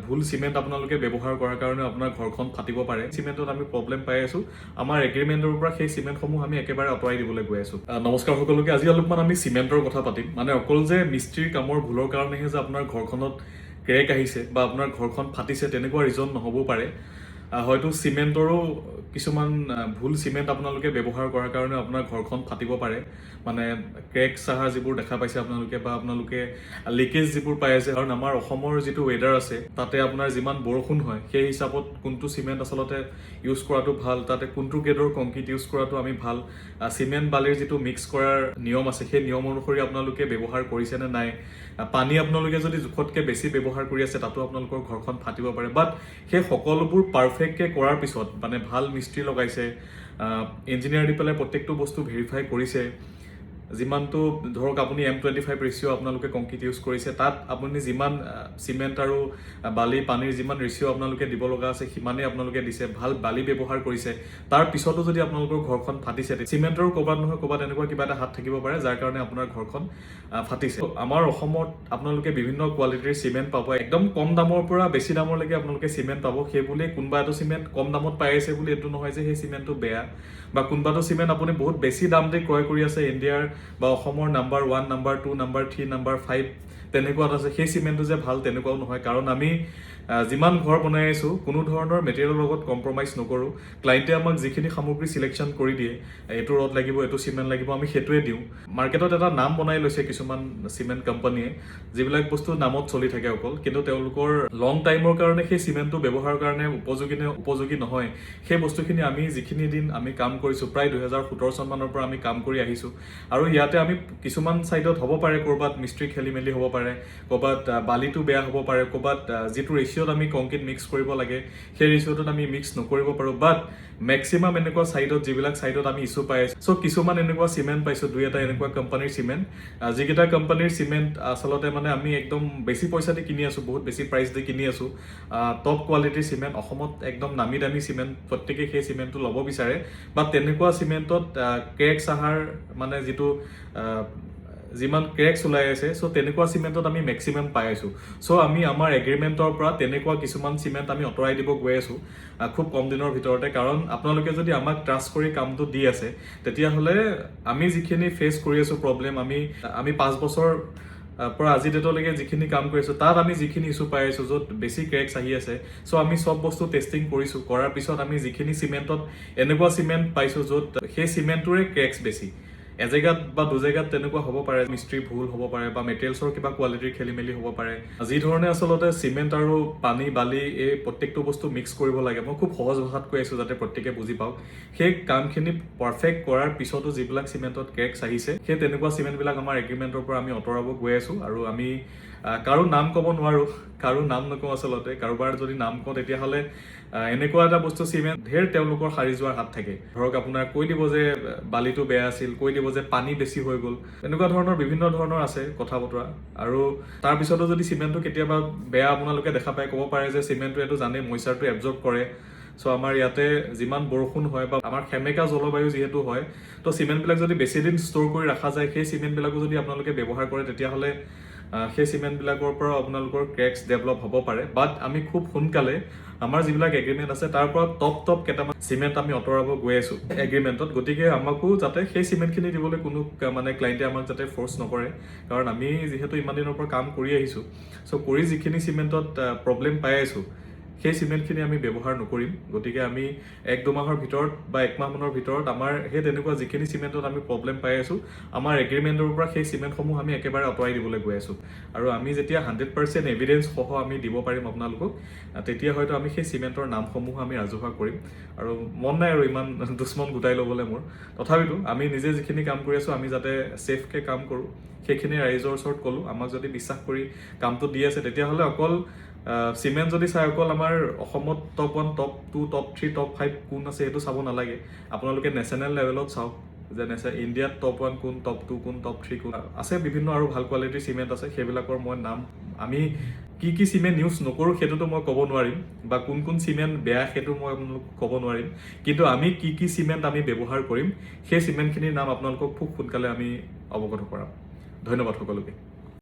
ভুল সিমেন্ট আপোনালোকে ব্যৱহাৰ কৰাৰ কাৰণে আপোনাৰ ঘৰখন ফাটিব পাৰে। সিমেন্টত আমি প্ৰব্লেম পাই আছো। আমাৰ এগ্ৰিমেন্টৰ পৰা সেই সিমেন্টসমূহ আমি একেবাৰে আঁতৰাই দিবলৈ গৈ আছো। নমস্কাৰ সকলোকে, আজি অলপমান আমি সিমেন্টৰ কথা পাতিম। মানে অকল যে মিস্ত্ৰীৰ কামৰ ভুলৰ কাৰণেহে যে আপোনাৰ ঘৰখনত ক্ৰেক আহিছে বা আপোনাৰ ঘৰখন ফাটিছে তেনেকুৱা ৰিজন নহ'ব পাৰে। হয়তো সিমেন্টৰো কিছুমান ভুল সিমেন্ট আপোনালোকে ব্যৱহাৰ কৰাৰ কাৰণে আপোনাৰ ঘৰখন ফাটিব পাৰে। মানে ক্ৰেক চাহা যিবোৰ দেখা পাইছে আপোনালোকে বা আপোনালোকে লিকেজ যিবোৰ পাই আছে, কাৰণ আমাৰ অসমৰ যিটো ৱেডাৰ আছে তাতে আপোনাৰ যিমান বৰষুণ হয় সেই হিচাপত কোনটো সিমেন্ট আচলতে ইউজ কৰাটো ভাল, তাতে কোনটো গ্ৰেডৰ কংক্ৰিট ইউজ কৰাটো আমি ভাল, সিমেন্ট বালিৰ যিটো মিক্স কৰাৰ নিয়ম আছে সেই নিয়ম অনুসৰি আপোনালোকে ব্যৱহাৰ কৰিছে নে নাই, পানী আপোনালোকে যদি জোখতকৈ বেছি ব্যৱহাৰ কৰি আছে তাতো আপোনালোকৰ ঘৰখন ফাটিব পাৰে। বাট সেই সকলোবোৰ পাৰফেক্টকৈ কৰাৰ পিছত মানে ভাল মিস্ত্ৰী লগাইছে, ইঞ্জিনিয়াৰ দি পেলাই প্ৰত্যেকটো বস্তু ভেৰিফাই কৰিছে, যিমানটো ধৰক আপুনি M25 ৰেচিঅ' আপোনালোকে কংক্ৰিট ইউজ কৰিছে, তাত আপুনি যিমান চিমেণ্ট আৰু বালি পানীৰ যিমান ৰেচিঅ' আপোনালোকে দিব লগা আছে সিমানেই আপোনালোকে দিছে, ভাল বালি ব্যৱহাৰ কৰিছে, তাৰ পিছতো যদি আপোনালোকৰ ঘৰখন ফাটিছে, চিমেণ্টৰো ক'ৰবাত নহয় ক'ৰবাত এনেকুৱা কিবা এটা হাত থাকিব পাৰে যাৰ কাৰণে আপোনাৰ ঘৰখন ফাটিছে। আমাৰ অসমত আপোনালোকে বিভিন্ন কোৱালিটিৰ চিমেণ্ট পাব, একদম কম দামৰ পৰা বেছি দামলৈকে আপোনালোকে চিমেণ্ট পাব। সেই বুলি কোনোবা এটা চিমেণ্ট কম দামত পাই আছে বুলি এইটো নহয় যে সেই চিমেণ্টটো বেয়া, বা কোনোবাটো চিমেণ্ট আপুনি বহুত বেছি দাম দি ক্ৰয় কৰি আছে, ইণ্ডিয়াৰ বা অসমৰ নাম্বাৰ 1, নাম্বাৰ 2, নাম্বাৰ 3, নাম্বাৰ 5 তেনেকুৱাত আছে, সেই চিমেণ্টটো যে ভাল তেনেকুৱাও নহয়। কাৰণ আমি যিমান ঘৰ বনাই আছোঁ কোনো ধৰণৰ মেটেৰিয়েলৰ লগত কম্প্ৰমাইজ নকৰোঁ। ক্লাইণ্টে আমাক যিখিনি সামগ্ৰী চিলেকশ্যন কৰি দিয়ে, এইটো ৰড লাগিব, এইটো চিমেণ্ট লাগিব, আমি সেইটোৱে দিওঁ। মাৰ্কেটত এটা নাম বনাই লৈছে কিছুমান চিমেণ্ট কোম্পানীয়ে, যিবিলাক বস্তু নামত চলি থাকে অকল, কিন্তু তেওঁলোকৰ লং টাইমৰ কাৰণে সেই চিমেণ্টটো ব্যৱহাৰৰ কাৰণে উপযোগী নহয়। সেই বস্তুখিনি আমি যিখিনি দিন আমি কাম কৰিছোঁ, প্ৰায় 2017 চনমানৰ পৰা আমি কাম কৰি আহিছোঁ, আৰু ইয়াতে আমি কিছুমান ছাইডত হ'ব পাৰে ক'ৰবাত মিস্ত্ৰী খেলি মেলি হ'ব পাৰে, ক'ৰবাত বালিটো বেয়া হ'ব পাৰে, ক'ৰবাত যিটো ৰেচিঅ'ত আমি কংক্ৰিট মিক্স কৰিব লাগে সেই ৰেচিঅ'টোত আমি মিক্স নকৰিব পাৰোঁ। বাট মেক্সিমাম এনেকুৱা ছাইডত যিবিলাক ছাইডত আমি ইছ্যু পাই আছোঁ, চ' কিছুমান এনেকুৱা চিমেণ্ট পাইছোঁ, দুই এটা এনেকুৱা কোম্পানীৰ চিমেণ্ট, যিকেইটা কোম্পানীৰ চিমেণ্ট আচলতে মানে আমি একদম বেছি পইচা দি কিনি আছোঁ, বহুত বেছি প্ৰাইচ দি কিনি আছোঁ, টপ কোৱালিটিৰ চিমেণ্ট, অসমত একদম নামী দামী চিমেণ্ট, প্ৰত্যেকে সেই চিমেণ্টটো ল'ব বিচাৰে। বা তেনেকুৱা চিমেণ্টত ক্ৰেক চাহাৰ মানে যিটো যিমান ক্ৰেকছ ওলাই আছে, চ' তেনেকুৱা চিমেণ্টত আমি মেক্সিমাম পাই আছোঁ। চ' আমি আমাৰ এগ্ৰিমেণ্টৰ পৰা তেনেকুৱা কিছুমান চিমেণ্ট আমি আঁতৰাই দিব গৈ আছোঁ খুব কম দিনৰ ভিতৰতে। কাৰণ আপোনালোকে যদি আমাক ট্ৰাষ্ট কৰি কামটো দি আছে, তেতিয়াহ'লে আমি যিখিনি ফেচ কৰি আছোঁ প্ৰব্লেম, আমি 5 বছৰ পৰা আজি ডেটলৈকে যিখিনি কাম কৰি আছোঁ, তাত আমি যিখিনি ইছ্যু পাই আছোঁ য'ত বেছি ক্ৰেকছ আহি আছে, চ' আমি চব বস্তু টেষ্টিং কৰিছোঁ। কৰাৰ পিছত আমি যিখিনি চিমেণ্টত এনেকুৱা চিমেণ্ট পাইছোঁ য'ত সেই চিমেণ্টটোৰে ক্ৰেকছ বেছি, এজেগাত বা দুজেগাত তেনেকুৱা হ'ব পাৰে, মিস্ত্ৰীৰ ভুল হ'ব পাৰে বা মেটেৰিয়েলছৰ কিবা কোৱালিটিৰ খেলি মেলি হ'ব পাৰে। যি ধৰণে আচলতে চিমেণ্ট আৰু পানী বালি এই প্ৰত্যেকটো বস্তু মিক্স কৰিব লাগে, মই খুব সহজ ভাষাত কৈ আছোঁ যাতে প্ৰত্যেকে বুজি পাওক। সেই কামখিনি পাৰফেক্ট কৰাৰ পিছতো যিবিলাক চিমেণ্টত ক্ৰেকছ আহিছে, সেই তেনেকুৱা চিমেণ্টবিলাক আমাৰ এগ্ৰিমেণ্টৰ পৰা আমি আঁতৰাব গৈ আছোঁ। আৰু আমি কাৰো নাম ক'ব নোৱাৰোঁ, কাৰো নাম নকওঁ আচলতে। কাৰোবাৰ যদি নাম কওঁ তেতিয়াহ'লে এনেকুৱা এটা বস্তু চিমেণ্ট ঢেৰ তেওঁলোকৰ সাৰি যোৱাৰ হাত থাকে। ধৰক আপোনাৰ কৈ দিব যে বালিটো বেয়া আছিল, কৈ দিব যে পানী বেছি হৈ গ'ল, এনেকুৱা ধৰণৰ বিভিন্ন ধৰণৰ আছে কথা বতৰা। আৰু তাৰপিছতো যদি চিমেণ্টটো কেতিয়াবা বেয়া আপোনালোকে দেখা পায়, ক'ব পাৰে যে চিমেণ্টটো এইটো জানে মইচাৰটো এবজৰ্ব কৰে। চ' আমাৰ ইয়াতে যিমান বৰষুণ হয় বা আমাৰ সেমেকা জলবায়ু যিহেতু হয়, তো চিমেণ্টবিলাক যদি বেছি দিন ষ্ট'ৰ কৰি ৰখা যায়, সেই চিমেণ্টবিলাকো যদি আপোনালোকে ব্যৱহাৰ কৰে তেতিয়াহ'লে সেই চিমেণ্টবিলাকৰ পৰাও আপোনালোকৰ ক্ৰেকছ ডেভেলপ হ'ব পাৰে। বাট আমি খুব সোনকালে আমাৰ যিবিলাক এগ্ৰিমেণ্ট আছে তাৰ পৰা টপ কেইটামান চিমেণ্ট আমি আঁতৰাব গৈ আছোঁ এগ্ৰিমেণ্টত। গতিকে আমাকো যাতে সেই চিমেণ্টখিনি দিবলৈ কোনো মানে ক্লাইণ্টে আমাক যাতে ফ'ৰ্চ নকৰে, কাৰণ আমি যিহেতু ইমান দিনৰ পৰা কাম কৰি আহিছোঁ, চ' কৰি যিখিনি চিমেণ্টত প্ৰব্লেম পাই আছোঁ সেই চিমেণ্টখিনি আমি ব্যৱহাৰ নকৰিম। গতিকে আমি 1-2 মাহৰ ভিতৰত বা 1 মাহমানৰ ভিতৰত আমাৰ সেই তেনেকুৱা যিখিনি চিমেণ্টত আমি প্ৰব্লেম পাই আছোঁ, আমাৰ এগ্ৰিমেণ্টৰ পৰা সেই চিমেণ্টসমূহ আমি একেবাৰে আঁতৰাই দিবলৈ গৈ আছোঁ। আৰু আমি যেতিয়া 100% এভিডেঞ্চ সহ আমি দিব পাৰিম আপোনালোকক, তেতিয়া হয়তো আমি সেই চিমেণ্টৰ নামসমূহ আমি ৰাজহুৱা কৰিম। আৰু মন নাই আৰু ইমান দুশ্মন গোটাই ল'বলৈ মোৰ, তথাপিতো আমি নিজে যিখিনি কাম কৰি আছোঁ আমি যাতে ছেফকৈ কাম কৰোঁ সেইখিনি ৰাইজৰ ওচৰত ক'লোঁ। আমাক যদি বিশ্বাস কৰি কামটো দি আছে তেতিয়াহ'লে অকল চিমেণ্ট যদি চাই অকল আমাৰ অসমত টপ 1, টপ 2, টপ 3, টপ 5 কোন আছে সেইটো চাব নালাগে, আপোনালোকে নেশ্যনেল লেভেলত চাওক যে ইণ্ডিয়াত টপ 1 কোন, টপ 2 কোন, টপ 3 কোন আছে। বিভিন্ন আৰু ভাল কোৱালিটিৰ চিমেণ্ট আছে, সেইবিলাকৰ মই নাম আমি কি চিমেণ্ট ইউজ নকৰোঁ সেইটোতো মই ক'ব নোৱাৰিম, বা কোন চিমেণ্ট বেয়া সেইটো মই আপোনালোকক ক'ব নোৱাৰিম, কিন্তু আমি কি চিমেণ্ট আমি ব্যৱহাৰ কৰিম সেই চিমেণ্টখিনিৰ নাম আপোনালোকক খুব সোনকালে আমি অৱগত কৰাম। ধন্যবাদ সকলোকে।